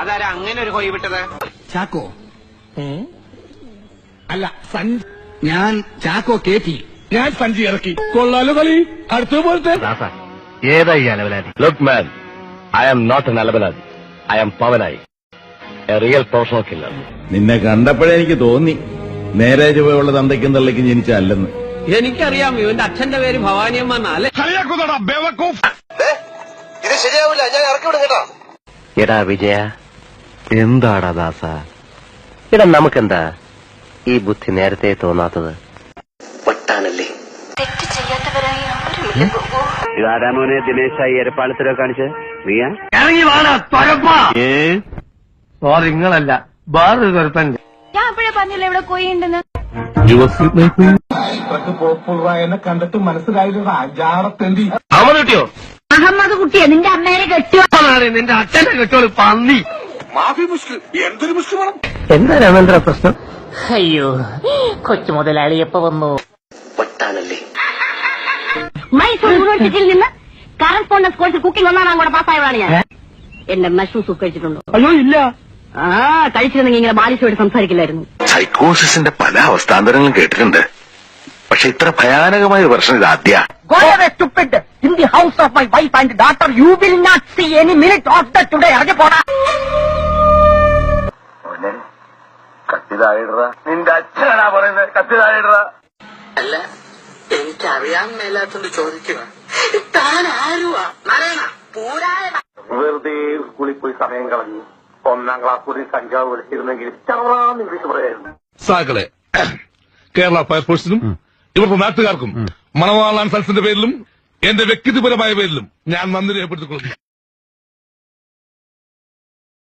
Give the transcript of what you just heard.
അതാരാ അങ്ങനെ ഒരു കോഴി വിട്ടത്? ചാക്കോ അല്ല ഞാൻ ചാക്കോ കേറ്റി, ഞാൻ സഞ്ചി ഇറക്കി. കൊള്ളാലോ കളി. അടുത്ത പോലത്തെ ഏതായി അലവലാതി? Look man, I am not an അലവലാതി, I am Pavanayi, a real professional killer. നിന്നെ കണ്ടപ്പോഴേ എനിക്ക് തോന്നി നേരെ ചുവയുള്ള തന്തയ്ക്കും തള്ളയ്ക്കും ജനിച്ചല്ലെന്ന്. എനിക്കറിയാം, ഇവന്റെ അച്ഛന്റെ പേര് ഭവാനിയമ്മ എന്നാലേ. ഇത് ശരിയാവില്ല, ഞാൻ ഇറക്കി വിടും കേട്ടോ. എടാ വിജയ, എന്താടാ ദാസ, എടാ നമുക്കെന്താ ഈ ബുദ്ധി നേരത്തെ തോന്നാത്തത്? വട്ടാണല്ലേ. തെറ്റ് ചെയ്യാത്തവരായി ആരുമില്ല. ഇതാരാമോനെ ദിനേശായി എരപ്പാളത്തിലോ കാണിച്ച് നീയാ? നിങ്ങളല്ല, വേറൊരു കുഴപ്പമില്ല. ഞാൻ അപ്പോഴേ പറഞ്ഞില്ല ഇവിടെ കോഴിയുണ്ടെന്ന്. എന്നെ കണ്ടിട്ട് മനസ്സിലായില്ല. ജാടത്തെണ്ടി അവൻ കിട്ടിയോ? അഹമ്മദ് കുട്ടിയെ നിന്റെ അമ്മേനെ കെട്ടിയോ? നിന്റെ അച്ഛനെ കിട്ടിയോളൂ പന്നി. മാഫി മുഷ്കിൽ, എന്തൊരു മുഷ്കിൽ വേണം. എന്താ രാമേന്ദ്ര പ്രശ്നം? അയ്യോ, കൊച്ചു മുതലാളി എപ്പോ വന്നു? വട്ടാണല്ലേ. മൈസൂർ യൂണിവേഴ്സിറ്റിയിൽ നിന്ന് കറസ്പോണ്ടൻസ് കോഴ്സിൽ കുക്കിംഗ് ഒന്നാം കൂടെ പാസ്സായതാണ് ഞാൻ. എന്റെ മഷ്റൂം സൂപ്പ് കഴിച്ചിട്ടുണ്ടോ? അയ്യോ ഇല്ല. കഴിച്ചിരുന്നെങ്കിൽ ഇങ്ങനെ ബാലിശോട് സംസാരിക്കില്ലായിരുന്നു. സൈക്കോസിന്റെ പല അവസ്ഥാന്തരങ്ങളും കേട്ടിട്ടുണ്ട്, പക്ഷെ ഇത്ര ഭയാനകമായ ഒരു പ്രശ്നം ഇത് ആദ്യ. Go away, stupid! In the house of my wife and daughter, you will not see any minute of the today. ഇറങ്ങി പോടാ. കത്തിതായിട, നിന്റെ അച്ഛനാ പറയുന്നത്. കത്തിതായിട. അല്ല, എനിക്കറിയാൻ മേലാത്തോണ്ട് ചോദിക്കുക, താൻ ആരുവാ? നാരായണ പൂരായണ. വെറുതെ സ്കൂളിൽ പോയി സമയം കളഞ്ഞു 1ാം ക്ലാസ് കൂടി കഞ്ചാവ് വിളിച്ചിരുന്നെങ്കിൽ ചവറാന്ന് ഇംഗ്ലീഷ് പറയായിരുന്നു. സാക്കളെ, കേരള ഫയർഫോഴ്സിനും ഇവരുടെ നാട്ടുകാർക്കും മണവാളാൻ സൽസിന്റെ പേരിലും എന്റെ വ്യക്തിപരമായ പേരിലും ഞാൻ നന്ദി രേഖപ്പെടുത്തിക്കൊള്ളുന്നു.